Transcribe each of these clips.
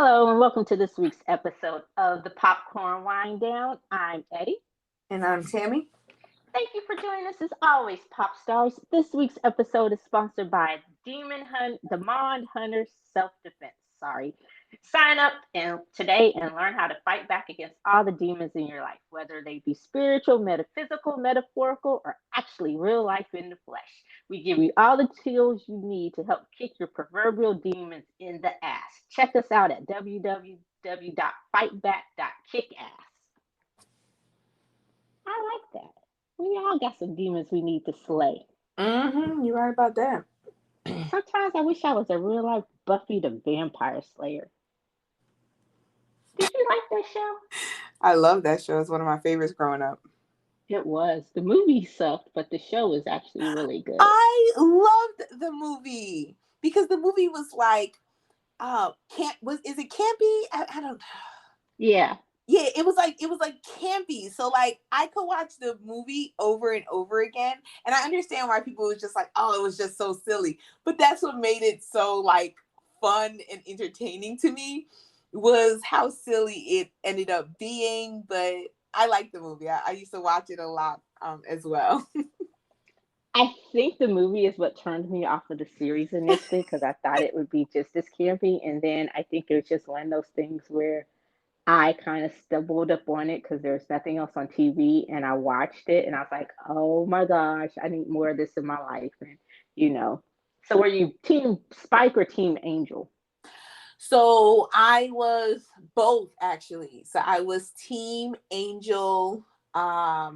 Hello and welcome to this week's episode of the Popcorn Wind Down. I'm Eddie. And I'm Tammy. Thank you for joining us as always, Pop Stars. This week's episode is sponsored by Demand Hunter Self Defense. Sorry. Sign up today and learn how to fight back against all the demons in your life, whether they be spiritual, metaphysical, metaphorical, or actually real life in the flesh. We give you all the tools you need to help kick your proverbial demons in the ass. Check us out at www.fightback.kickass. I like that. We all got some demons we need to slay. You're right about that. Sometimes I wish I was a real life Buffy the Vampire Slayer. Did you like that show? I love that show. It's one of my favorites growing up. It was. The movie sucked, but the show was actually really good. I loved the movie because the movie was like, is it campy? I don't. Yeah. Yeah, it was like campy. So like I could watch the movie over and over again, and I understand why people was just like, oh, it was just so silly. But that's what made it so like fun and entertaining to me, was how silly it ended up being. But I liked the movie. I used to watch it a lot as well. I think the movie is what turned me off of the series initially because I thought it would be just as campy, and then I think it was just one of those things where I kind of stumbled up on it because there's nothing else on TV, and I watched it, and I was like, "Oh my gosh, I need more of this in my life." And so were you Team Spike or Team Angel? So I was both actually. So I was Team Angel up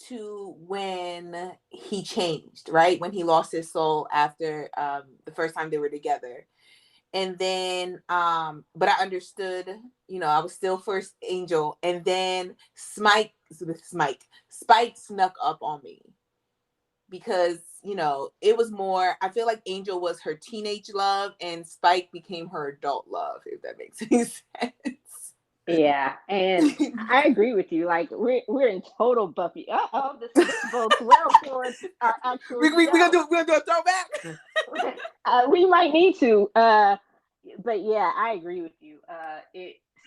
to when he changed, right? When he lost his soul after the first time they were together. And then but I understood, I was still first Angel, and then Spike snuck up on me because it was more, I feel like Angel was her teenage love and Spike became her adult love, if that makes any sense. Yeah, and I agree with you. Like we're in total Buffy. This bodes well towards our actual we're show. gonna do a throwback. We might need to. But yeah, I agree with you.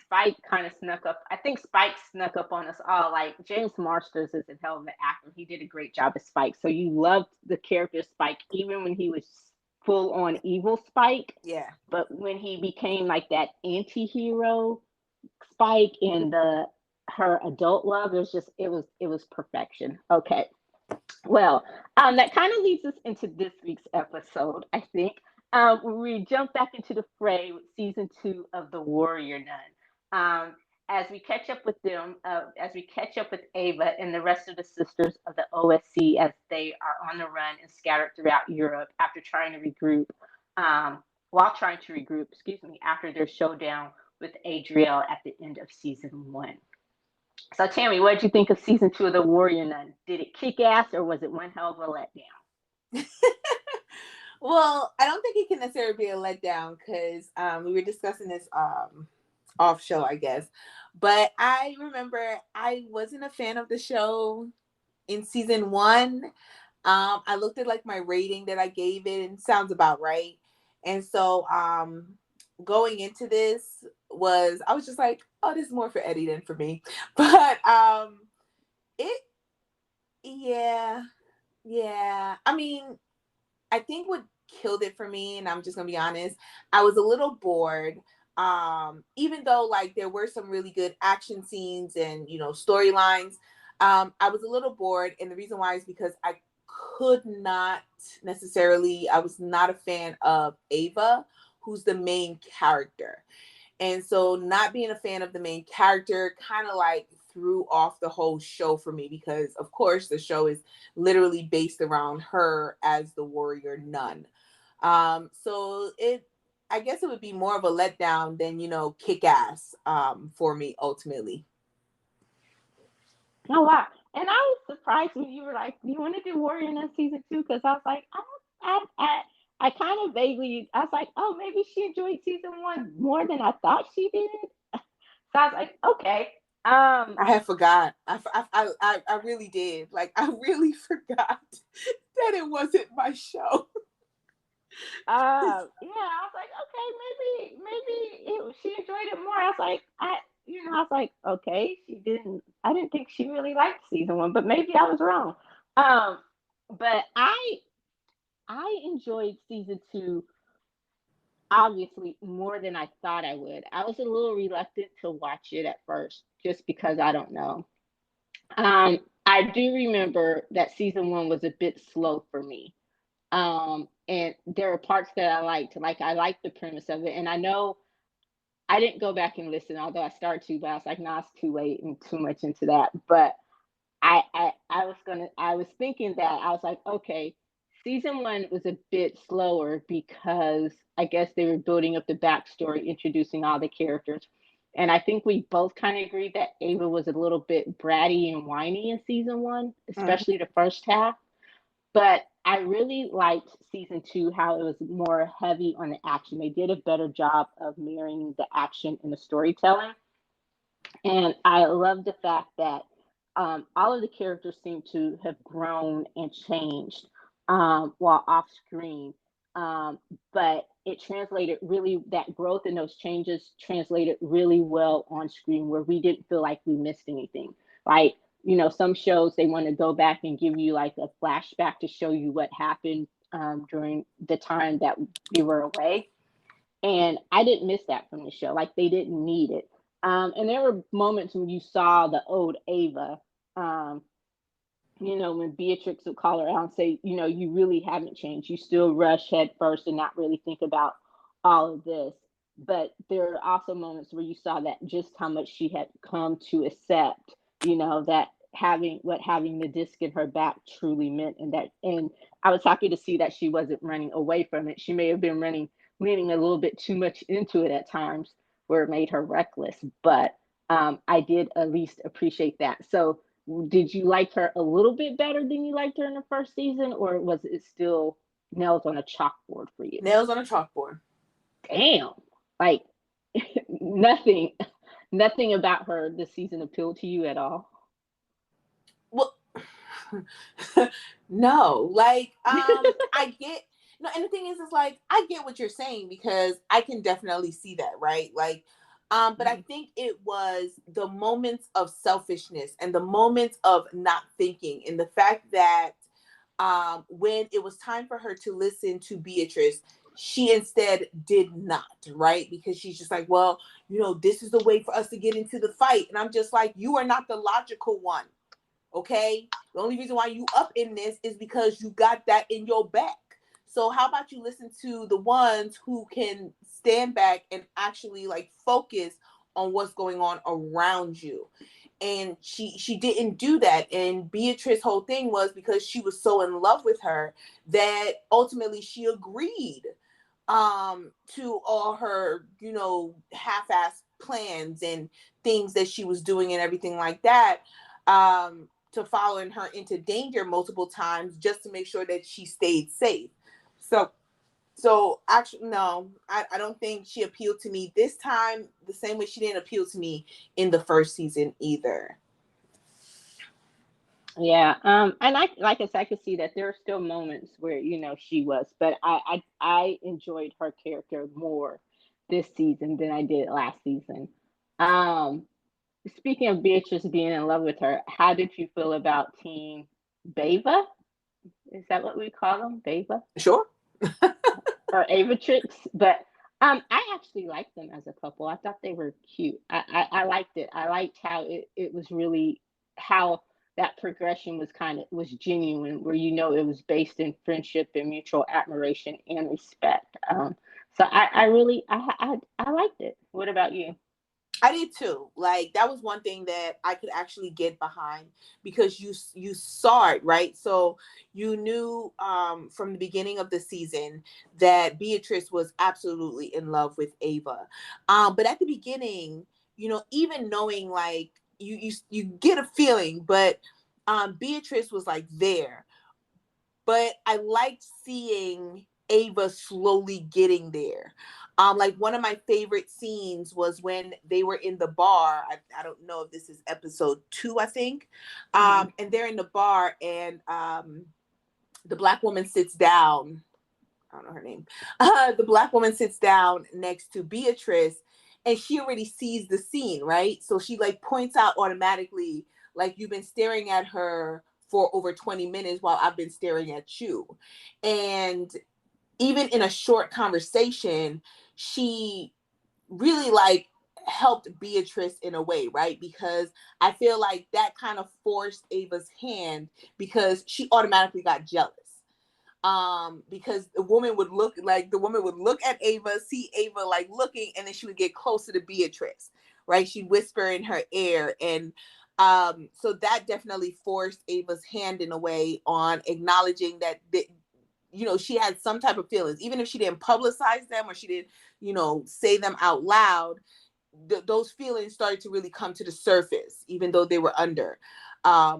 Spike kind of snuck up. I think Spike snuck up on us all. Like James Marsters is a hell of an actor. He did a great job as Spike. So you loved the character Spike even when he was full on evil Spike. Yeah. But when he became like that anti-hero Spike and her adult love, it was perfection. Okay. Well, that kind of leads us into this week's episode, I think. We jump back into the fray with season 2 of The Warrior Nun. As we catch up with them, as we catch up with Ava and the rest of the sisters of the OSC as they are on the run and scattered throughout Europe after trying to regroup, after their showdown with Adriel at the end of season 1. So, Tammy, what did you think of season 2 of The Warrior Nun? Did it kick ass or was it one hell of a letdown? Well, I don't think it can necessarily be a letdown because we were discussing this off show, I guess. But I remember I wasn't a fan of the show in season 1. I looked at like my rating that I gave it, and it sounds about right. And so going into this I was just like, oh, this is more for Eddie than for me. But yeah. I mean, I think what killed it for me, and I'm just gonna be honest, I was a little bored. Even though like there were some really good action scenes and storylines, I was a little bored, and the reason why is because I was not a fan of Ava, who's the main character. And so not being a fan of the main character kind of like threw off the whole show for me because, of course, the show is literally based around her as the warrior nun. So I guess it would be more of a letdown than, kick ass for me ultimately. Oh, wow. And I was surprised when you were like, you want to do Warrior Nun season 2? Because I was like, I kind of vaguely, I was like, oh, maybe she enjoyed season 1 more than I thought she did. So I was like, okay. I had forgot. I really did. Like, I really forgot that it wasn't my show. Yeah, I was like, okay, maybe she enjoyed it more. I was like, I was like, okay, she didn't. I didn't think she really liked season one, but maybe I was wrong. Um, but I enjoyed season two obviously more than I thought I would. I was a little reluctant to watch it at first, just because I don't know. I do remember that season one was a bit slow for me. And there were parts that I liked. Like I liked the premise of it, and I know I didn't go back and listen, although I started to, but I was like, nah, it's too late and too much into that. But I was thinking that I was like, okay, season one was a bit slower because I guess they were building up the backstory, introducing all the characters. And I think we both kind of agreed that Ava was a little bit bratty and whiny in season one, Mm. especially the first half. But I really liked season two, how it was more heavy on the action. They did a better job of mirroring the action in the storytelling. And I love the fact that all of the characters seem to have grown and changed while off screen. Um, but it translated really, that growth and those changes translated really well on screen where we didn't feel like we missed anything. Like, some shows they want to go back and give you like a flashback to show you what happened during the time that we were away. And I didn't miss that from the show. Like they didn't need it. And there were moments when you saw the old Ava, um, when Beatrix would call her out and say, you really haven't changed. You still rush head first and not really think about all of this. But there are also moments where you saw that just how much she had come to accept, that having the disc in her back truly meant, and I was happy to see that she wasn't running away from it. She may have been leaning a little bit too much into it at times where it made her reckless, but I did at least appreciate that. So did you like her a little bit better than you liked her in the first season, or was it still nails on a chalkboard for you? Nails on a chalkboard. Damn, like nothing, nothing about her this season appealed to you at all. Well, no, like I get no, and the thing is like I get what you're saying because I can definitely see that, right? Like but I think it was the moments of selfishness and the moments of not thinking and the fact that when it was time for her to listen to Beatrice, she instead did not, right? Because she's just like, well, this is the way for us to get into the fight. And I'm just like, you are not the logical one. Okay. The only reason why you up in this is because you got that in your back. So how about you listen to the ones who can stand back and actually like focus on what's going on around you? And she didn't do that. And Beatrice's whole thing was because she was so in love with her that ultimately she agreed to all her, half-ass plans and things that she was doing and everything like that. To following her into danger multiple times just to make sure that she stayed safe. So actually, no, I don't think she appealed to me this time the same way she didn't appeal to me in the first season either. Yeah, and like I said, I could see that there are still moments where she was, but I enjoyed her character more this season than I did last season. Um, Speaking of Beatrice being in love with her, how did you feel about Team Bava? Is that what we call them, Bava Sure. or Avatrix? But I actually liked them as a couple. I thought they were cute. I liked it. I liked how it was really how that progression was genuine, where it was based in friendship and mutual admiration and respect. So I really I liked it. What about you? I did too. Like that was one thing that I could actually get behind because you saw it, right? So you knew from the beginning of the season that Beatrice was absolutely in love with Ava. But at the beginning, even knowing like you get a feeling, but Beatrice was like there. But I liked seeing Ava slowly getting there. Like one of my favorite scenes was when they were in the bar. I don't know if this is episode 2, I think. Mm-hmm. And they're in the bar and the black woman sits down I don't know her name. The Black woman sits down next to Beatrice, and she already sees the scene, right? So she like points out automatically, like, you've been staring at her for over 20 minutes while I've been staring at you. And even in a short conversation, she really like helped Beatrice in a way, right? Because I feel like that kind of forced Ava's hand, because she automatically got jealous. Because the woman would look at Ava, see Ava like looking, and then she would get closer to Beatrice, right? She'd whisper in her ear. And so that definitely forced Ava's hand in a way on acknowledging that she had some type of feelings, even if she didn't publicize them or she didn't, say them out loud. Those feelings started to really come to the surface, even though they were under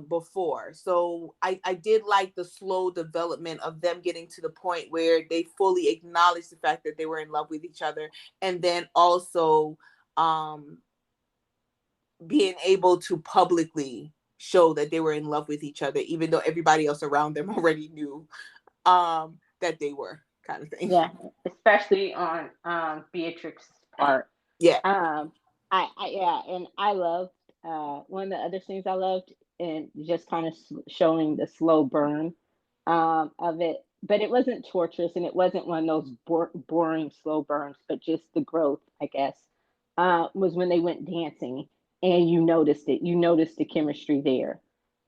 before. So I did like the slow development of them getting to the point where they fully acknowledged the fact that they were in love with each other, and then also being able to publicly show that they were in love with each other, even though everybody else around them already knew that they were, kind of thing. Yeah, especially on Beatrix's part. Yeah. Yeah, and I loved one of the other things I loved, and just kind of showing the slow burn of it, but it wasn't torturous, and it wasn't one of those boring slow burns, but just the growth, I guess, was when they went dancing, and you noticed it. You noticed the chemistry there,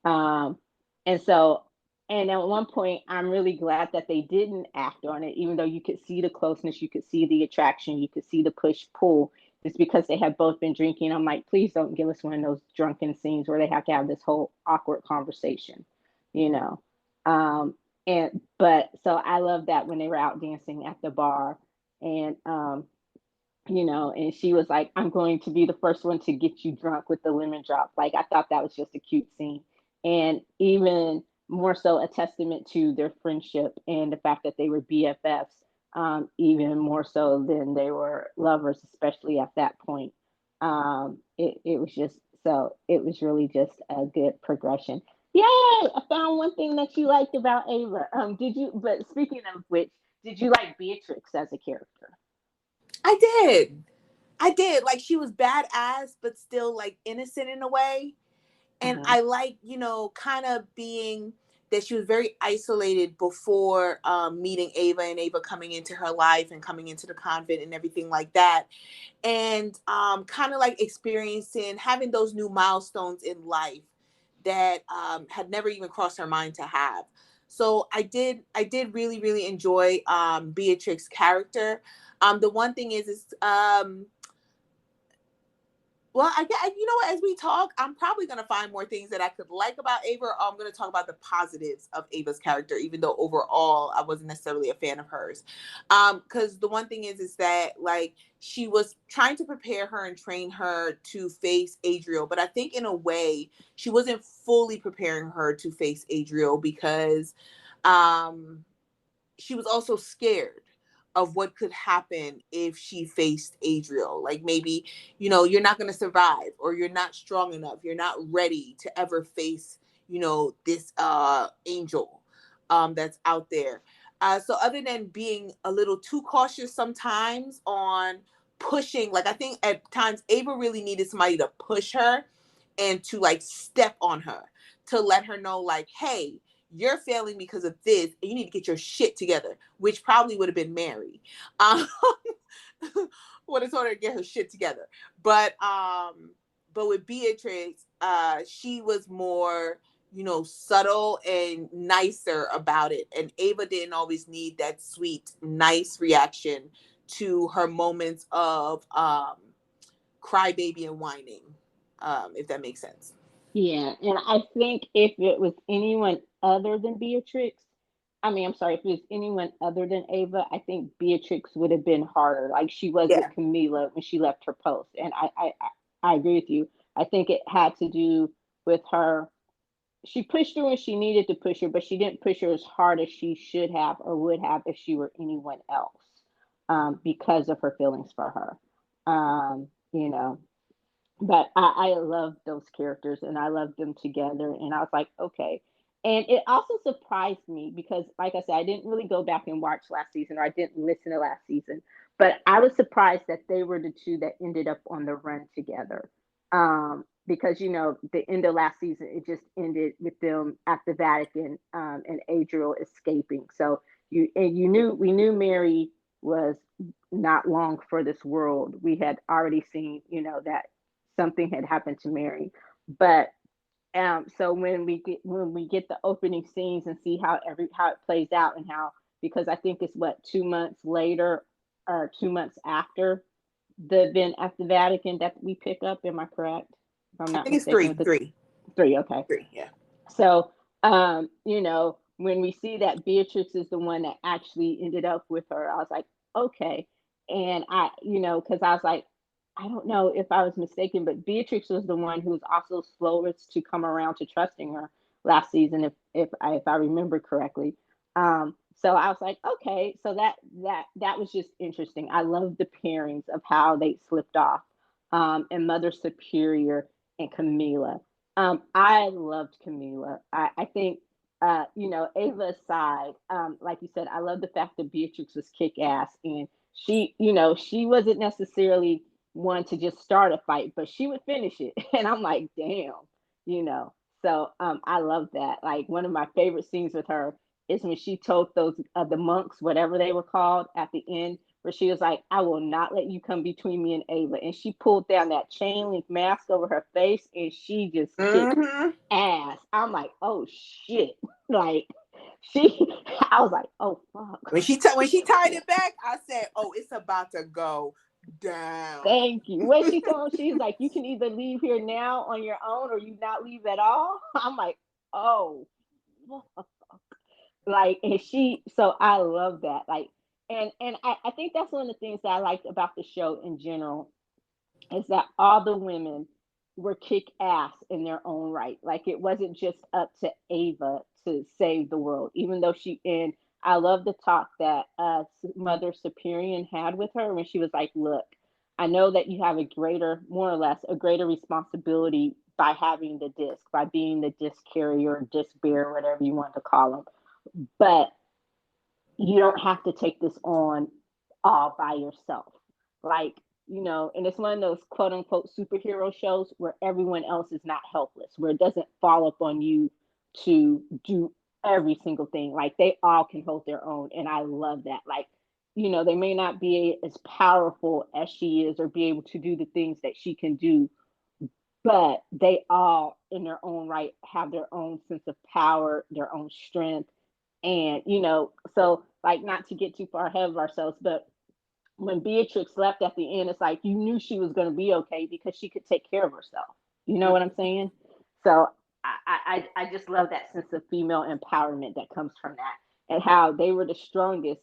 um, and so. And at one point, I'm really glad that they didn't act on it, even though you could see the closeness, you could see the attraction, you could see the push pull. It's because they had both been drinking. I'm like, please don't give us one of those drunken scenes where they have to have this whole awkward conversation, you know. But so I love that when they were out dancing at the bar, and and she was like, I'm going to be the first one to get you drunk with the lemon drop. Like, I thought that was just a cute scene. And even more so a testament to their friendship and the fact that they were BFFs, even more so than they were lovers, especially at that point. It was just, so it was really just a good progression. Yay! I found one thing that you liked about Ava. But speaking of which, did you like Beatrix as a character? I did. I did. Like, she was badass, but still like innocent in a way. And Mm-hmm. I like, kind of being that she was very isolated before meeting Ava, and Ava coming into her life and coming into the convent and everything like that. And kind of like experiencing, having those new milestones in life that had never even crossed her mind to have. So I did really, really enjoy Beatrix's character. The one thing is well, I get, you know what, as we talk, I'm probably going to find more things that I could like about Ava, or I'm going to talk about the positives of Ava's character, even though overall I wasn't necessarily a fan of hers. Because the one thing is that, like, she was trying to prepare her and train her to face Adriel, but I think in a way she wasn't fully preparing her to face Adriel, because um, she was also scared of what could happen if she faced Adriel. Like, maybe, you're not going to survive, or you're not strong enough. You're not ready to ever face, this angel that's out there. So other than being a little too cautious sometimes on pushing, like, I think at times Ava really needed somebody to push her and to like step on her, to let her know, like, hey, you're failing because of this, and you need to get your shit together, which probably would have been Mary. Um, would have told her to get her shit together. But with Beatrix, she was more, subtle and nicer about it. And Ava didn't always need that sweet, nice reaction to her moments of crybaby and whining, if that makes sense. Yeah, and I think if it was anyone other than Beatrix, I mean, I'm sorry, if it was anyone other than Ava, I think Beatrix would have been harder, like she was with Yeah. Camila when she left her post. And I agree with you. I think it had to do with her. She pushed her when she needed to push her, but she didn't push her as hard as she should have or would have if she were anyone else, because of her feelings for her. You know, but I love those characters, and I love them together. And I was like, okay. And it also surprised me because, like I said, I didn't really go back and watch last season, or I didn't listen to last season. But I was surprised that they were the two that ended up on the run together. Because the end of last season, it just ended with them at the Vatican, and Adriel escaping. So we knew Mary was not long for this world. We had already seen, that something had happened to Mary, but so when we get the opening scenes and see how it plays out, and how, because I think it's what, 2 months later or 2 months after the event at the Vatican that we pick up. Am I correct? If I'm I not think it's mistaken, three. Okay. three. Yeah. So, when we see that Beatrix is the one that actually ended up with her, I was like, okay. And because I was like, I don't know if I was mistaken, but Beatrix was the one who was also slowest to come around to trusting her last season, if I remember correctly. So I was like, okay, so that was just interesting. I love the pairings of how they slipped off, and Mother Superior and Camila. I loved Camila. I think, Ava aside, like you said, I love the fact that Beatrix was kick ass, and she wasn't necessarily one to just start a fight, but she would finish it. And I'm like, damn, you know. So I love that. Like, one of my favorite scenes with her is when she told those the monks, whatever they were called, at the end, where she was like, I will not let you come between me and Ava. And she pulled down that chain link mask over her face, and she just kicked Mm-hmm. ass. I'm like, oh shit. Like, she I was like, oh fuck. When she tied it back, I said, "Oh, it's about to go down." Thank you. When she told him, she's like, you can either leave here now on your own, or you not leave at all. I'm like, oh, like, and so I love that. Like, and I think that's one of the things that I liked about the show in general, is that all the women were kick ass in their own right. Like, it wasn't just up to Ava to save the world, even though and I love the talk that Mother Superior had with her when she was like, look, I know that you have more or less, a greater responsibility by having the disc, by being the disc carrier, disc bearer, whatever you want to call them. But you don't have to take this on all by yourself. Like, and it's one of those quote unquote superhero shows where everyone else is not helpless, where it doesn't fall upon you to do every single thing. Like, they all can hold their own. And I love that. Like, they may not be as powerful as she is, or be able to do the things that she can do, but they all, in their own right, have their own sense of power, their own strength. And, so, like, not to get too far ahead of ourselves, but when Beatrix left at the end, it's like you knew she was going to be okay because she could take care of herself. You know what I'm saying? So I just love that sense of female empowerment that comes from that, and how they were the strongest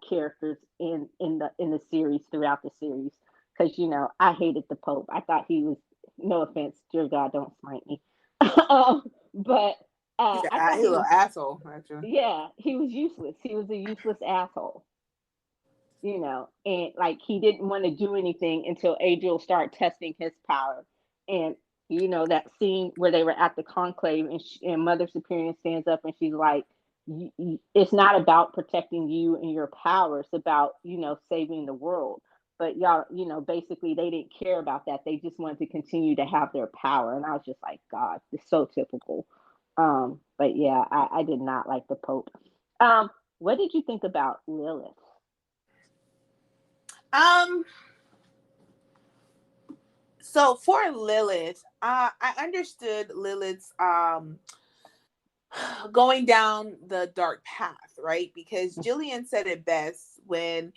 characters in the series, throughout the series. Because I hated the Pope. I thought he was, no offense, dear God, don't smite me, but He's I thought a he little was, asshole, actually. yeah, he was useless. He was a useless asshole, and like, he didn't want to do anything until Adriel started testing his power. And that scene where they were at the conclave, and Mother Superior stands up and she's like, it's not about protecting you and your power, it's about saving the world. But y'all, basically they didn't care about that. They just wanted to continue to have their power. And I was just like, God, it's so typical. But yeah, I did not like the Pope. What did you think about Lilith? Um. So for Lilith, I understood Lilith's going down the dark path, right? Because Jillian said it best when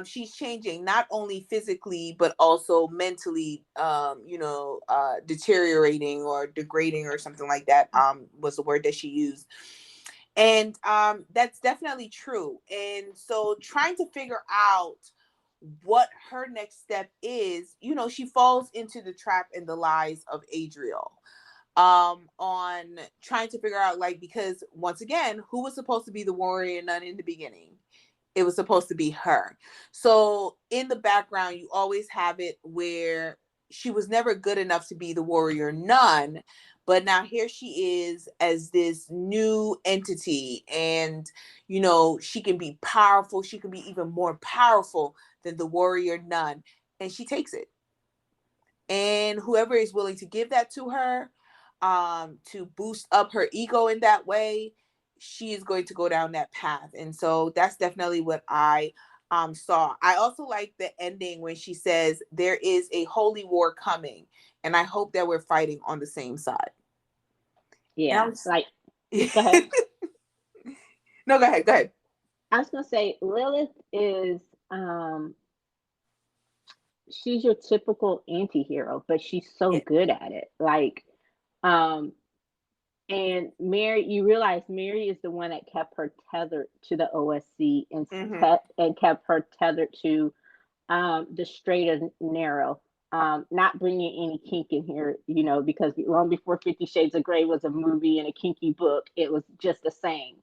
she's changing, not only physically but also mentally, deteriorating or degrading or something like that, was the word that she used. And that's definitely true. And so trying to figure out what her next step is, she falls into the trap and the lies of Adriel, on trying to figure out, like, because once again, who was supposed to be the warrior nun in the beginning? It was supposed to be her. So in the background, you always have it where she was never good enough to be the warrior nun, but now here she is as this new entity, and she can be powerful. She can be even more powerful than the warrior nun, and she takes it. And whoever is willing to give that to her, to boost up her ego in that way, she is going to go down that path. And so that's definitely what I saw. I also like the ending when she says there is a holy war coming, and I hope that we're fighting on the same side. Yeah, like, go ahead. No, go ahead. I was gonna say Lilith is she's your typical anti-hero, but she's so good at it. Like, um, and Mary, you realize Mary is the one that kept her tethered to the OSC and kept her tethered to the straight and narrow. Not bringing any kink in here, because long before 50 Shades of Grey was a movie and a kinky book, it was just the same.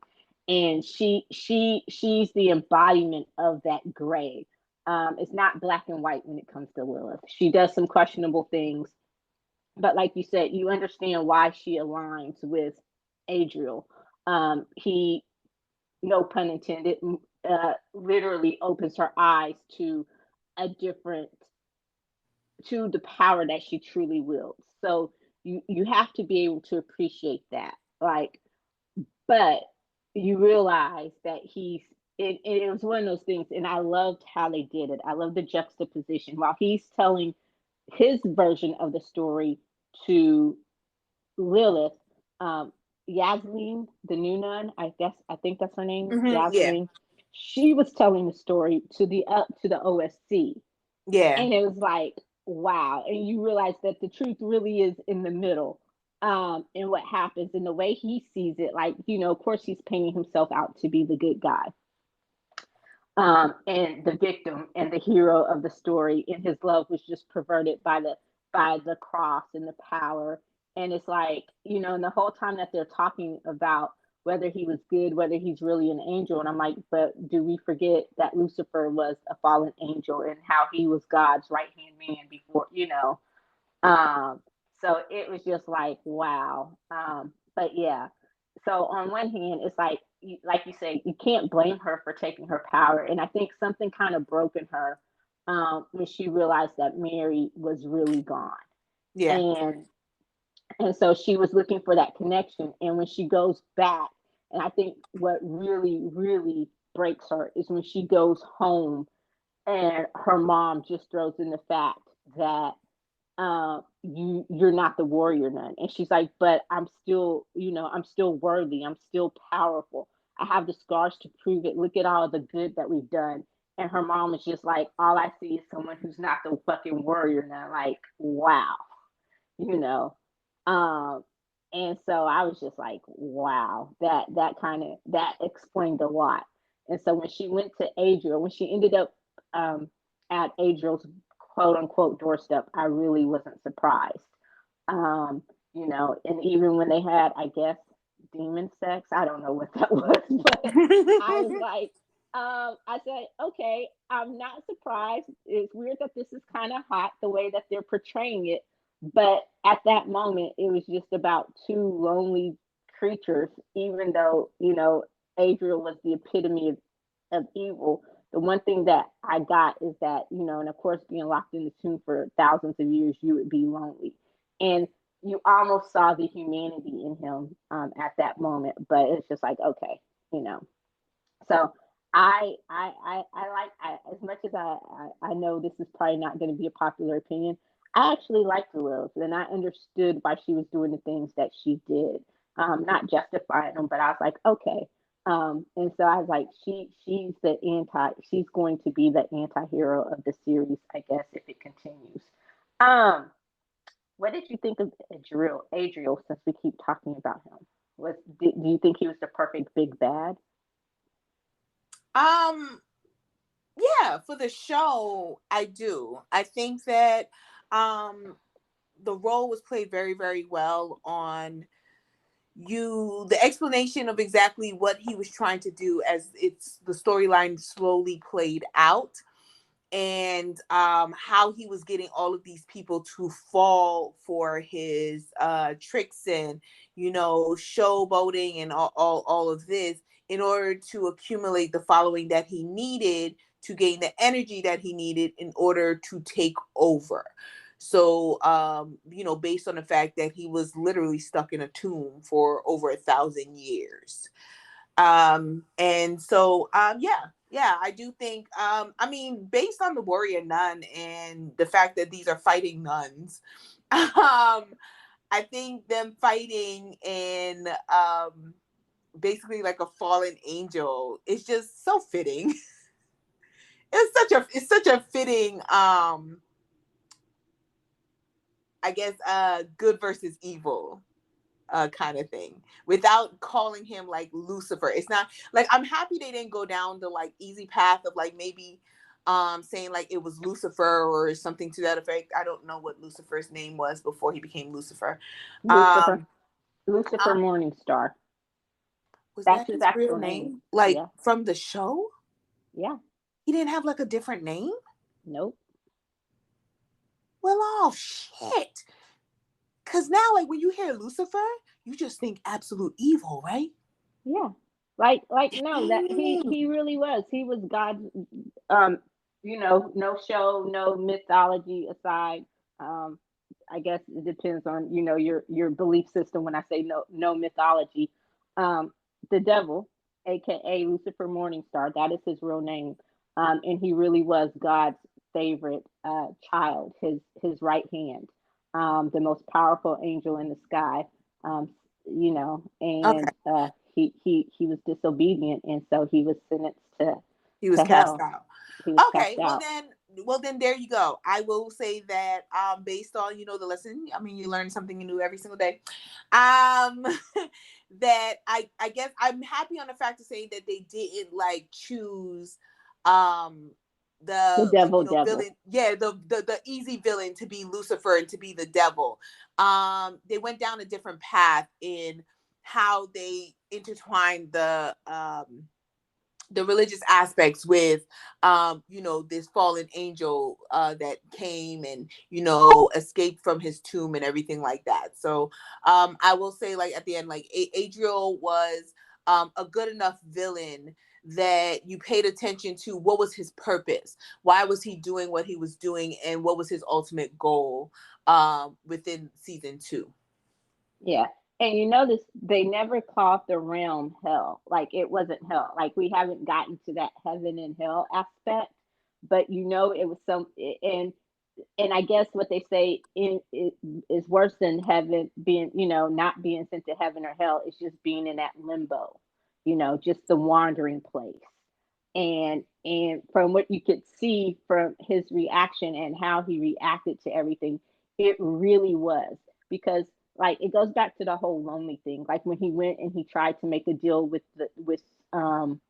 And she's the embodiment of that gray. It's not black and white when it comes to Lilith. She does some questionable things, but like you said, you understand why she aligns with Adriel. He, no pun intended, literally opens her eyes to to the power that she truly wields. So you have to be able to appreciate that. Like, but you realize that it was one of those things, and I loved how they did it. I love the juxtaposition while he's telling his version of the story to Lilith. Yasmin, the new nun, I think that's her name, Yasmin. She was telling the story to the OSC. Yeah. And it was like, wow. And you realize that the truth really is in the middle. And what happens and the way he sees it, like, of course he's painting himself out to be the good guy. And the victim and the hero of the story, and his love was just perverted by the cross and the power. And it's like, and the whole time that they're talking about whether he was good, whether he's really an angel, and I'm like, but do we forget that Lucifer was a fallen angel and how he was God's right hand man before, so it was just like, wow. But yeah, so on one hand, it's like you say, you can't blame her for taking her power, and I think something kind of broke in her when she realized that Mary was really gone. Yeah. And so she was looking for that connection, and when she goes back, and I think what really really breaks her is when she goes home and her mom just throws in the fact that you're not the warrior nun, and she's like, but I'm still, I'm still worthy, I'm still powerful, I have the scars to prove it, look at all the good that we've done. And her mom is just like, all I see is someone who's not the fucking warrior nun. Like, wow. you know um and so I was just like, wow, that explained a lot. And so when she went to Adriel, when she ended up at Adriel's quote unquote doorstep, I really wasn't surprised. And even when they had, I guess, demon sex, I don't know what that was, but I was like, I said, okay, I'm not surprised. It's weird that this is kind of hot the way that they're portraying it. But at that moment, it was just about two lonely creatures, even though, Adriel was the epitome of evil. The one thing that I got is that, and of course, being locked in the tomb for thousands of years, you would be lonely. And you almost saw the humanity in him at that moment. But it's just like, okay, So as much as I know this is probably not going to be a popular opinion. I actually liked Lilith, and I understood why she was doing the things that she did. Not justifying them, but I was like, okay. And so I was like, she's going to be the anti-hero of the series, I guess, if it continues. What did you think of Adriel, since we keep talking about him? Do you think he was the perfect big bad? Yeah, for the show, I do. I think that the role was played very, very well on the explanation of exactly what he was trying to do as the storyline slowly played out. and how he was getting all of these people to fall for his tricks and, you know, showboating and all of this in order to accumulate the following that he needed to gain the energy that he needed in order to take over. So, you know, based on the fact that he was literally stuck in a tomb for over 1,000 years. And so, yeah, I do think, I mean, based on the warrior nun and the fact that these are fighting nuns, I think them fighting in, basically like a fallen angel is just so fitting. It's such a fitting, I guess, good versus evil kind of thing, without calling him like Lucifer. It's not like, I'm happy they didn't go down the like easy path of like maybe saying like it was Lucifer or something to that effect. I don't know what Lucifer's name was before he became Lucifer. Lucifer. Um Lucifer uh, Morningstar. was That's that his his real actual name. name? Like Yeah. from the show? Yeah. He didn't have like a different name? Nope. Well, oh shit. Cause now like when you hear Lucifer, you just think absolute evil, right? Yeah. Like no, that Dang. he really was. He was God's you know, no show, no mythology aside. Um I guess it depends on, you know, your belief system when I say no mythology. Um the devil, aka Lucifer Morningstar, that is his real name. And he really was God's favorite child, his right hand. The most powerful angel in the sky. Um you know, Okay. and he was disobedient, and so he was sentenced He was to cast hell. out. He was Okay, cast out. well then there you go. I will say that based on, you know, the lesson, I mean, you learn something new every single day. Um that I guess I'm happy on the fact to say that they didn't like choose um The the like, you devil, know, devil. villain, yeah, the easy villain to be Lucifer and to be the devil. They went down a different path in how they intertwined the religious aspects with you know, this fallen angel that came and, you know, escaped from his tomb and everything like that. So I will say like at the end, like Adriel was a good enough villain that you paid attention to what was his purpose, why was he doing what he was doing, and what was his ultimate goal within season 2. Yeah. And you notice they never called the realm hell. Like it wasn't hell. Like we haven't gotten to that heaven and hell aspect, but you know it was some and I guess what they say in it is worse than heaven being, you know, not being sent to heaven or hell. It's just being in that limbo, you know, just the wandering place. And from what you could see from his reaction and how he reacted to everything, it really was because like it goes back to the whole lonely thing. Like when he went and he tried to make a deal um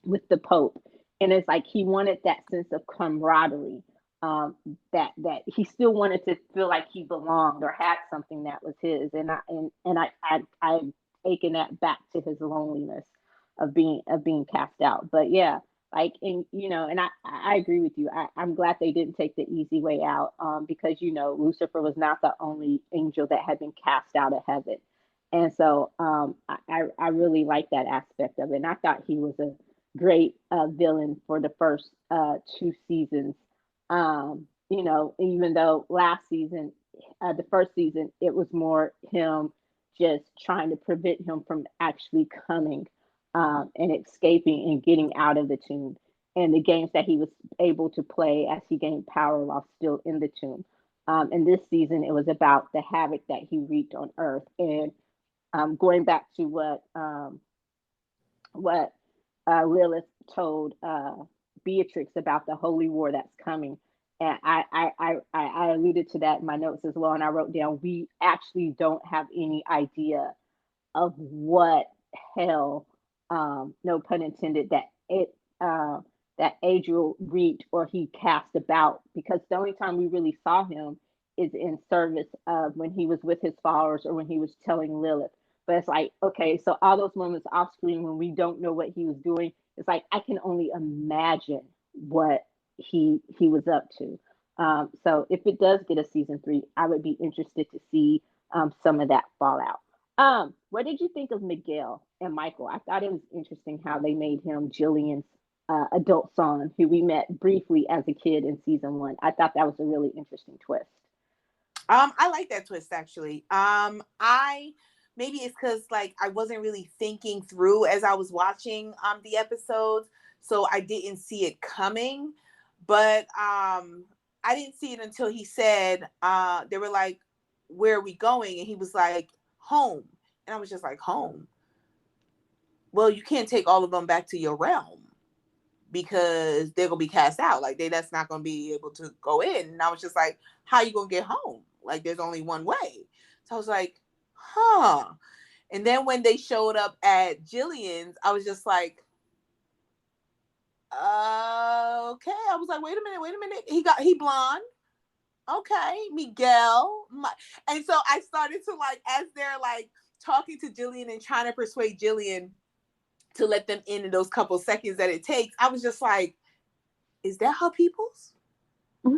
with the Pope. And it's like he wanted that sense of camaraderie, that he still wanted to feel like he belonged or had something that was his. And I taken that back to his loneliness of being cast out. But yeah, like and you know, and I agree with you. I'm glad they didn't take the easy way out, because you know Lucifer was not the only angel that had been cast out of heaven. And so I really like that aspect of it. And I thought he was a great villain for the first 2 seasons. You know, even though last season, the first season, it was more him just trying to prevent him from actually coming and escaping and getting out of the tomb, and the games that he was able to play as he gained power while still in the tomb. And this season, it was about the havoc that he wreaked on Earth. And going back to what Lilith told Beatrix about the holy war that's coming. And I alluded to that in my notes as well. And I wrote down, we actually don't have any idea of what hell, no pun intended, uh, that Adriel reaped or he cast about, because the only time we really saw him is in service of when he was with his followers or when he was telling Lilith. But it's like, okay, so all those moments off screen when we don't know what he was doing, it's like I can only imagine what he was up to. So if it does get a season 3, I would be interested to see some of that fallout. What did you think of Miguel and Michael? I thought it was interesting how they made him Jillian's adult son, who we met briefly as a kid in season 1. I thought that was a really interesting twist. I like that twist actually. I maybe it's because like I wasn't really thinking through as I was watching the episodes, so I didn't see it coming. But I didn't see it until he said they were like, "Where are we going?" And he was like, "Home." And I was just like, "Home? Well, you can't take all of them back to your realm because they're gonna be cast out. Like that's not gonna be able to go in." And I was just like, "How you gonna get home? Like there's only one way." So I was like, "Huh." And then when they showed up at Jillian's, I was just like, okay. I was like, wait a minute. He blonde. Okay, Miguel. And so I started to like, as they're like talking to Jillian and trying to persuade Jillian to let them in those couple seconds that it takes, I was just like, is that how people's? I'm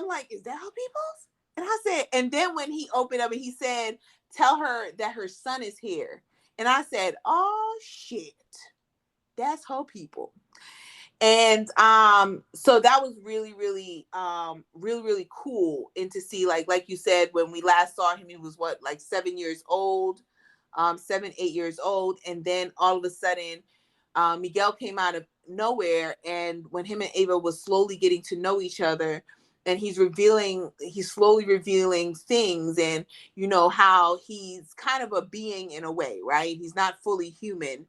like, is that how people's? And I said, and then when he opened up and he said, tell her that her son is here. And I said, oh shit, that's her people. And so that was really, really, really cool. And to see, like you said, when we last saw him, he was what, like 7 years old, 7, 8 years old. And then all of a sudden, Miguel came out of nowhere. And when him and Ava was slowly getting to know each other, and he's slowly revealing things, and you know how he's kind of a being in a way, right? He's not fully human,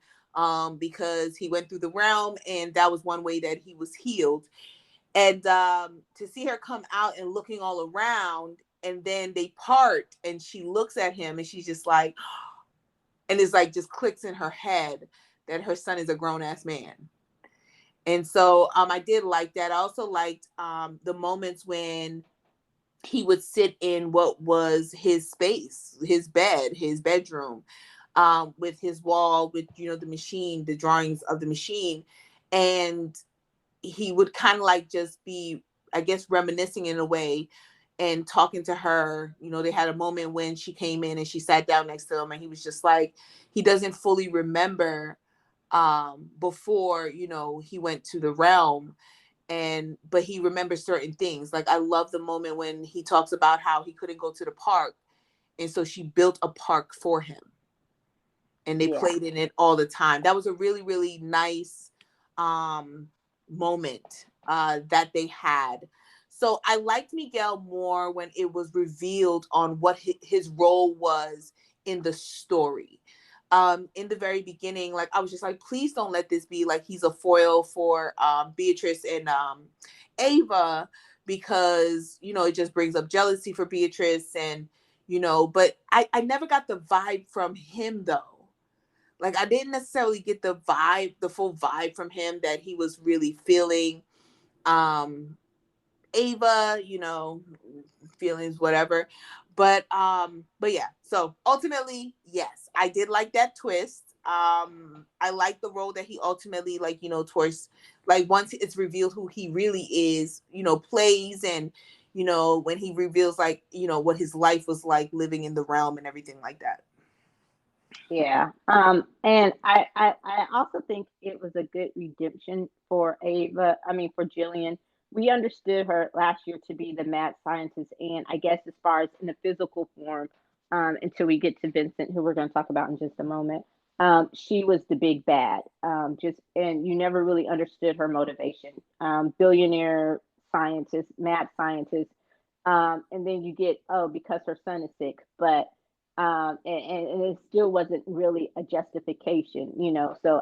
because he went through the realm, and that was one way that he was healed. And to see her come out and looking all around, and then they part, and she looks at him, and she's just like, and it's like just clicks in her head that her son is a grown-ass man. And so I did like that. I also liked the moments when he would sit in what was his space, his bed, his bedroom, with his wall, with, you know, the machine, the drawings of the machine. And he would kind of like just be, I guess, reminiscing in a way and talking to her. You know, they had a moment when she came in and she sat down next to him, and he was just like, he doesn't fully remember before, you know, he went to the realm, but he remembers certain things. Like I love the moment when he talks about how he couldn't go to the park, and so she built a park for him, and they Yeah. played in it all the time. That was a really, really nice moment that they had. So I liked Miguel more when it was revealed on what his role was in the story. In the very beginning, like I was just like, please don't let this be like he's a foil for Beatrice and Ava, because you know it just brings up jealousy for Beatrice, and you know, but I never got the vibe from him though. Like I didn't necessarily get the full vibe from him that he was really feeling Ava, you know, feelings, whatever. But yeah, so ultimately, yes, I did like that twist. I like the role that he ultimately, like, you know, towards, like, once it's revealed who he really is, you know, plays, and you know, when he reveals, like, you know, what his life was like living in the realm and everything like that. Yeah. And I also think it was a good redemption for Ava. I mean, for Jillian. We understood her last year to be the mad scientist, and I guess as far as in the physical form, until we get to Vincent, who we're going to talk about in just a moment, she was the big bad. Just and you never really understood her motivation. Billionaire scientist, mad scientist, and then you get, oh, because her son is sick, but and it still wasn't really a justification, you know. So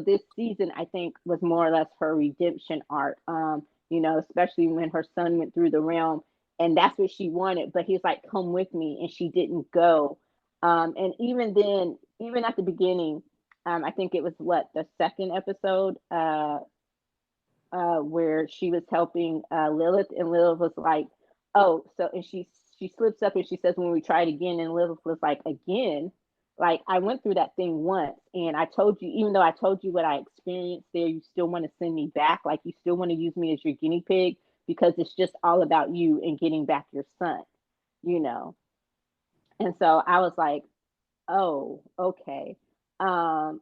this season, I think, was more or less her redemption arc. You know, especially when her son went through the realm, and that's what she wanted. But he's like, "Come with me," and she didn't go. And even then, even at the beginning, I think it was what, the second episode, where she was helping Lilith, and Lilith was like, "Oh," so and she slips up and she says, "When we try it again," and Lilith was like, "Again?" like I went through that thing once, and I told you, even though I told you what I experienced there, you still want to send me back. Like you still want to use me as your guinea pig because it's just all about you and getting back your son, you know. And so I was like, oh, okay. And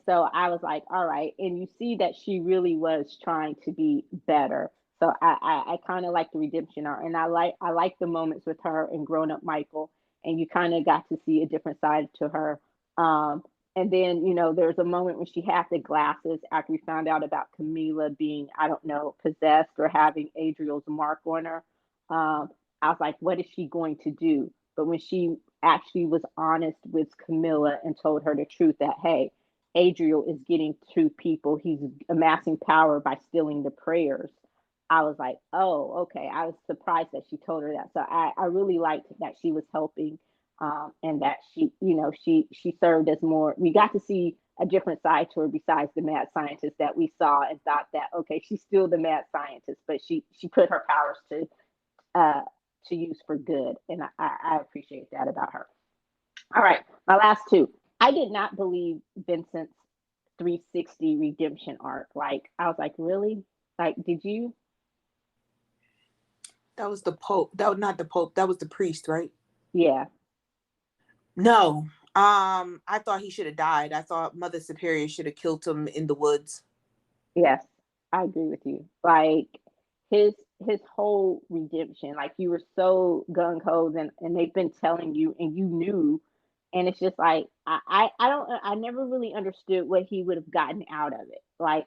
so I was like, all right. And you see that she really was trying to be better. So I kind of like the redemption arc, and I like the moments with her and grown up Michael, and you kind of got to see a different side to her. Um, and then there's a moment when she had the glasses after we found out about Camila being, I don't know, possessed or having Adriel's mark on her. I was like, what is she going to do? But when she actually was honest with Camilla and told her the truth that, hey, Adriel is getting to people. He's amassing power by stealing the prayers. I was like, oh, okay. I was surprised that she told her that. So I really liked that she was helping, and that she served as more. We got to see a different side to her besides the mad scientist that we saw and thought that, okay, she's still the mad scientist, but she put her powers uh, to use for good, and I appreciate that about her. All right, my last two. I did not believe Vincent's 360 redemption arc. Like, I was like, really? Like, did you? That was the Pope. That was not the Pope. That was the priest, right? Yeah. No. I thought he should have died. I thought Mother Superior should have killed him in the woods. Yes, I agree with you. Like his his whole redemption, like you were so gung ho, and they've been telling you, and you knew, and it's just like I don't I never really understood what he would have gotten out of it. Like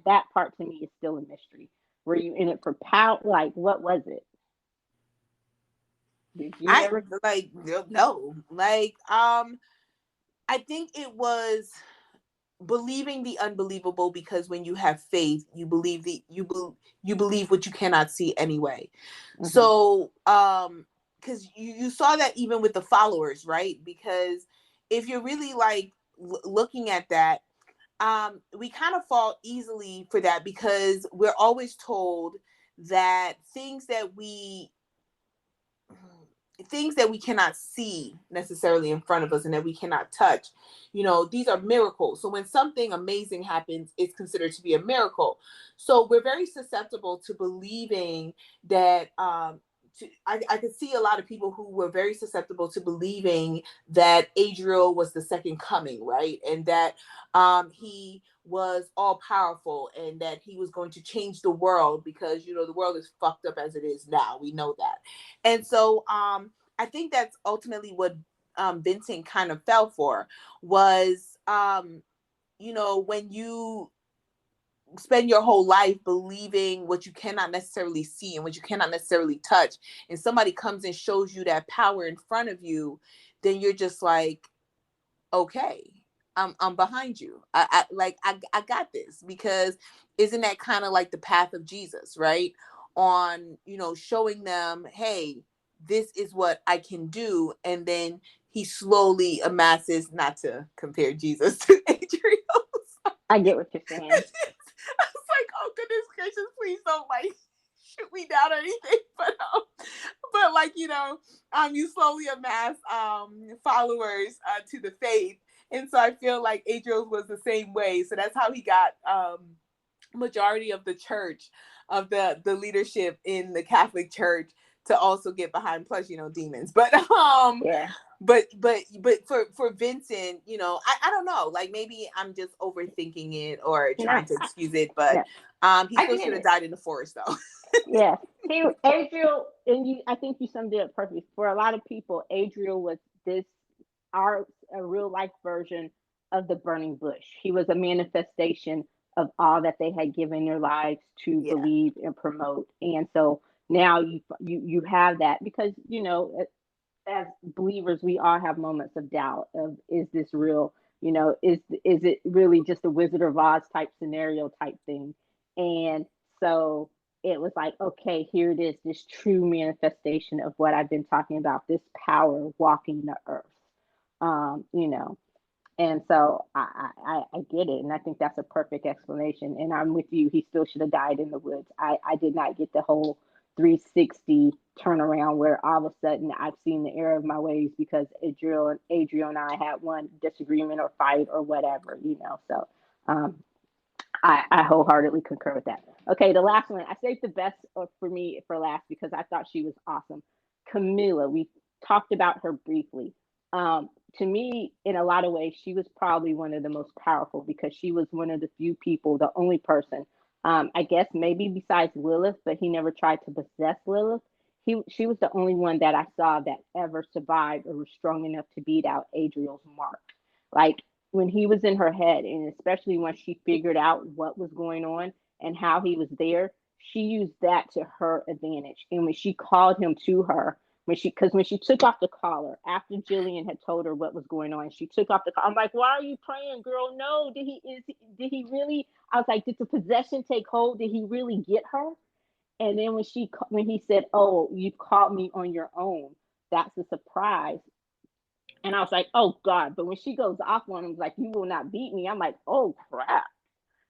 that part to me is still a mystery. Were you in it for power? Like what was it? Did you I ever? like no. Like I think it was believing the unbelievable, because when you have faith, you believe you believe what you cannot see anyway. Hmm. So because you saw that even with the followers, right? Because if you're really like looking at that, we kind of fall easily for that, because we're always told that things that we cannot see necessarily in front of us and that we cannot touch, these are miracles. So when something amazing happens, it's considered to be a miracle. So we're very susceptible to believing that I could see a lot of people who were very susceptible to believing that Adriel was the second coming, right? And that he was all powerful and that he was going to change the world, because the world is fucked up as it is now. We know that. And so I think that's ultimately what Vincent kind of fell for, was when you spend your whole life believing what you cannot necessarily see and what you cannot necessarily touch, and somebody comes and shows you that power in front of you, then you're just like, okay, I'm behind you. I got this, because isn't that kind of like the path of Jesus, right? On showing them, hey, this is what I can do, and then he slowly amasses, not to compare Jesus to Adriel. I get what you're saying. I was like, oh goodness gracious, please don't like shoot me down or anything. But like you slowly amass followers to the faith, and so I feel like Adriel was the same way. So that's how he got majority of the church, of the leadership in the Catholic Church, to also get behind, plus demons. Yeah. But for Vincent, I don't know, like maybe I'm just overthinking it or No, trying to excuse it, but no, he I still get should have it. died in the forest though. Yes. Adriel, and I think you summed it up perfectly. For a lot of people, Adriel was this our a real life version of the burning bush. He was a manifestation of all that they had given their lives to Yeah. believe and promote. And so now you have that because as believers we all have moments of doubt of, is this real? Is it really just a Wizard of Oz type scenario type thing? And so it was like, okay, here it is, this true manifestation of what I've been talking about, this power walking the earth. um you know and so I get it, and I think that's a perfect explanation. And I'm with you. He still should have died in the woods. I did not get the whole 360 turnaround where all of a sudden I've seen the error of my ways because Adriel and I had one disagreement or fight or whatever, So um, I wholeheartedly concur with that. Okay, the last one. I saved the best for me for last because I thought she was awesome. Camila, we talked about her briefly. To me, in a lot of ways, she was probably one of the most powerful because she was one of the few people, the only person, I guess maybe besides Lilith, but he never tried to possess Lilith. She was the only one that I saw that ever survived or was strong enough to beat out Adriel's mark. Like when he was in her head, and especially when she figured out what was going on and how he was there, she used that to her advantage. And when she called him to her, when she took off the collar after Jillian had told her what was going on, she took off the collar. I'm like, why are you praying, girl? No, did he really? I was like, did the possession take hold? Did he really get her? And then when he said, "Oh, you caught me on your own," that's a surprise. And I was like, "Oh God!" But when she goes off on him, like, "You will not beat me," I'm like, "Oh crap,"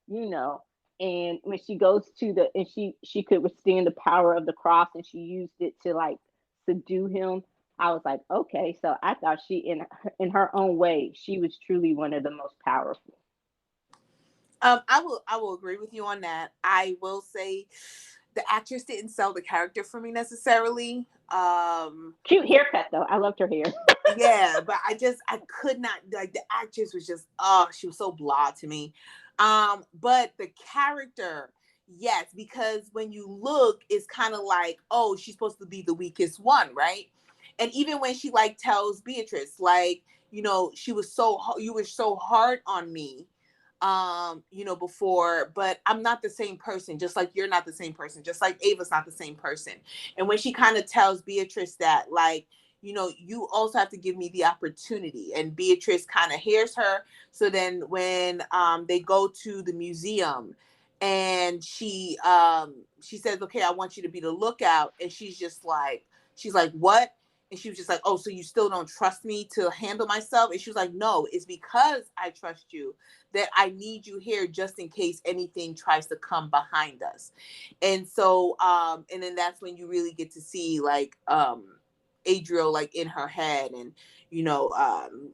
you know. And when she goes to the and she could withstand the power of the cross, and she used it to like subdue him. I was like, okay. So I thought she, in her own way, she was truly one of the most powerful. I will agree with you on that. I will say the actress didn't sell the character for me necessarily. Cute haircut though. I loved her hair. Yeah, but I could not, like, the actress was just, she was so blah to me. But the character, yes, because when you look, it's kind of like, oh, she's supposed to be the weakest one, right? And even when she like tells Beatrix, like, you were so hard on me, before, but I'm not the same person, just like you're not the same person, just like Ava's not the same person. And when she kind of tells Beatrice that, like, you also have to give me the opportunity, and Beatrice kind of hears her. So then when they go to the museum, and she says, okay, I want you to be the lookout, and she's like, what? And she was just like, oh, so you still don't trust me to handle myself? And she was like, no, it's because I trust you that I need you here just in case anything tries to come behind us. And so, and then that's when you really get to see, like, Adriel, like, in her head, and,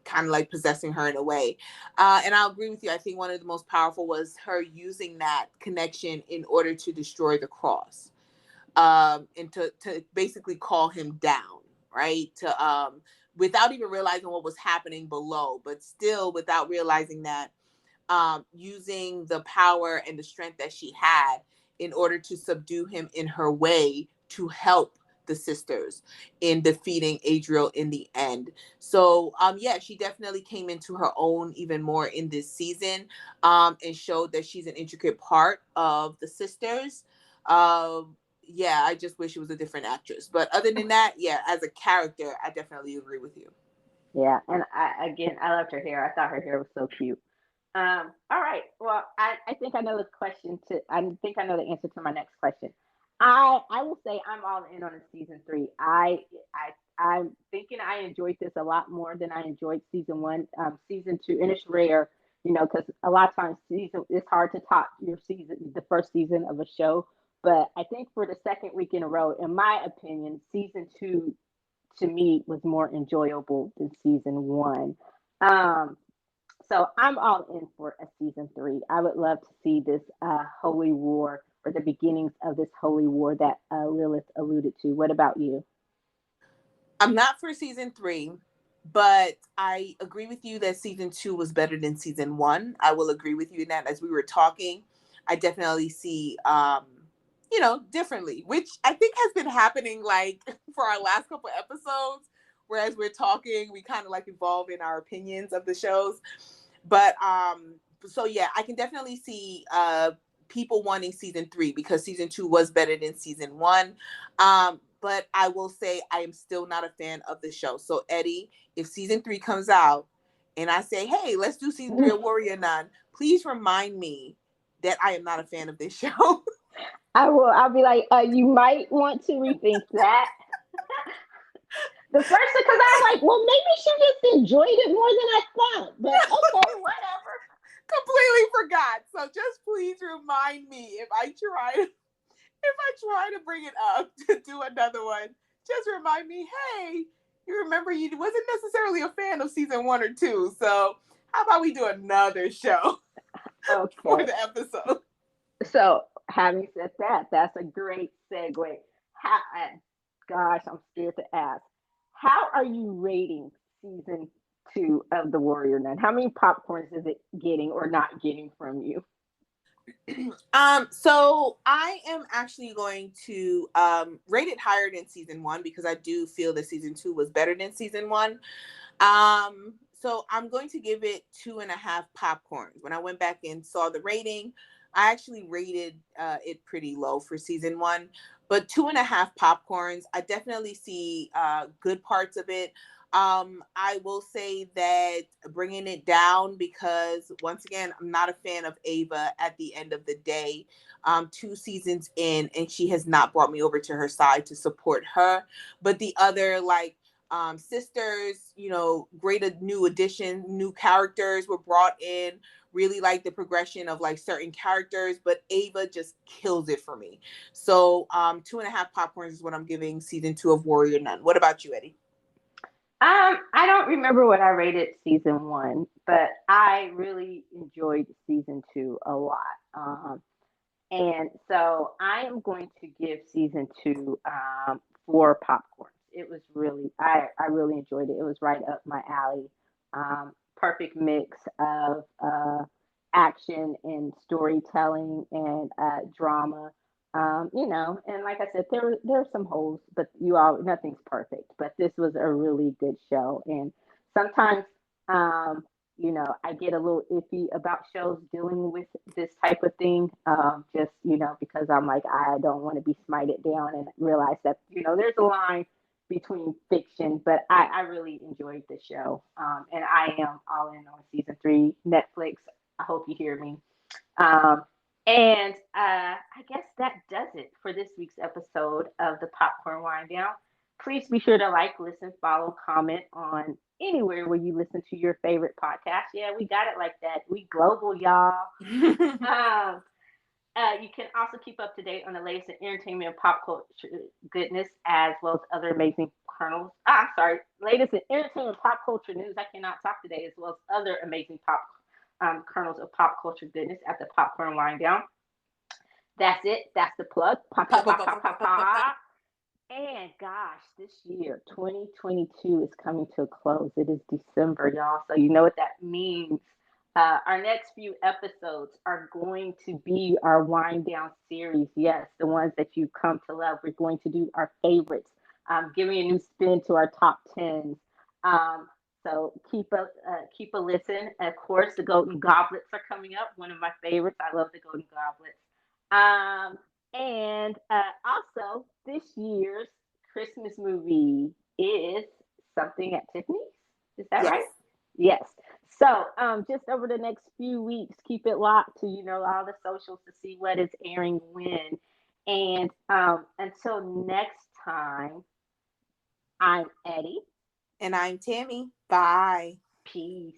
kind of like possessing her in a way. And I'll agree with you. I think one of the most powerful was her using that connection in order to destroy the cross, and to basically call him down, right? Without even realizing what was happening below, but still without realizing that, using the power and the strength that she had in order to subdue him in her way to help the sisters in defeating Adriel in the end. So yeah, she definitely came into her own even more in this season, and showed that she's an intricate part of the sisters. Yeah, I just wish it was a different actress, but other than that, yeah, as a character, I definitely agree with you. Yeah, and I loved her hair. I thought her hair was so cute. All right. Well, I think I know the question to. I think I know the answer to my next question. I will say I'm all in on season three. I'm thinking I enjoyed this a lot more than I enjoyed season one. Season two, and it's rare, because a lot of times season it's hard to top the first season of a show. But I think for the second week in a row, in my opinion, season two to me was more enjoyable than season one. Um, so I'm all in for a season three. I would love to see this holy war, or the beginnings of this holy war that Lilith alluded to. What about you? I'm not for season three, but I agree with you that season two was better than season one. I will agree with you in that. As we were talking, I definitely see, differently, which I think has been happening, like, for our last couple episodes. Whereas we're talking, we kind of like evolve in our opinions of the shows. But so yeah, I can definitely see people wanting season three because season two was better than season one. But I will say I am still not a fan of the show. So Eddie, if season three comes out and I say, hey, let's do season three of Warrior Nun, please remind me that I am not a fan of this show. I will. I'll be like, you might want to rethink that. The first, because I'm like, well, maybe she just enjoyed it more than I thought. But okay, whatever. Completely forgot. So just please remind me if I try to bring it up to do another one. just remind me, hey, you remember you wasn't necessarily a fan of season 1 or 2. So how about we do another show for Okay. the episode? So, having said that, that's a great segue. How, gosh, I'm scared to ask. How are you rating season 2 of The Warrior Nun? How many popcorns is it getting or not getting from you? So I am actually going to rate it higher than season 1 because I do feel that season 2 was better than season 1. So I'm going to give it 2.5 popcorns. When I went back and saw the rating, I actually rated it pretty low for season 1, but 2.5 popcorns. I definitely see good parts of it. I will say that bringing it down because once again, I'm not a fan of Ava at the end of the day. 2 seasons in, and she has not brought me over to her side to support her. But the other sisters, great new addition, new characters were brought in. Really like the progression of like certain characters, but Ava just kills it for me. So 2.5 popcorns is what I'm giving season 2 of Warrior Nun. What about you, Eddie? I don't remember what I rated season 1, but I really enjoyed season 2 a lot. And so I am going to give season 2 4 popcorns. It was really, I really enjoyed it. It was right up my alley. Perfect mix of action and storytelling and drama. And like I said, there are some holes, but nothing's perfect. But this was a really good show, and sometimes um, I get a little iffy about shows dealing with this type of thing, just, because I'm like, I don't want to be smited down and realize that, there's a line between fiction, but I really enjoyed the show. And I am all in on season 3, Netflix. I hope you hear me. Um, and I guess that does it for this week's episode of the Popcorn Wind Down. Please be sure to like, listen, follow, comment on anywhere where you listen to your favorite podcast. Yeah, we got it like that. We global, y'all. You can also keep up to date on the latest in entertainment and pop culture goodness, as well as other amazing latest in entertainment and pop culture news. I cannot talk today, as well as other amazing kernels of pop culture goodness at the Popcorn Wind Down. That's it. That's the plug. Pop, pop, pop, pop, pop, pop. And gosh, this year, 2022, is coming to a close. It is December, y'all. So you know what that means. Our next few episodes are going to be our wind down series. Yes, the ones that you come to love. We're going to do our favorites, giving a new spin to our top 10s. So keep a listen. Of course, the Golden Goblets are coming up. One of my favorites. I love the Golden Goblets. And also, this year's Christmas movie is Something at Tiffany's. Is that Yes. right? Yes. So, just over the next few weeks, keep it locked to all the socials to see what is airing when. And until next time, I'm Eddie. And I'm Tammy. Bye. Peace.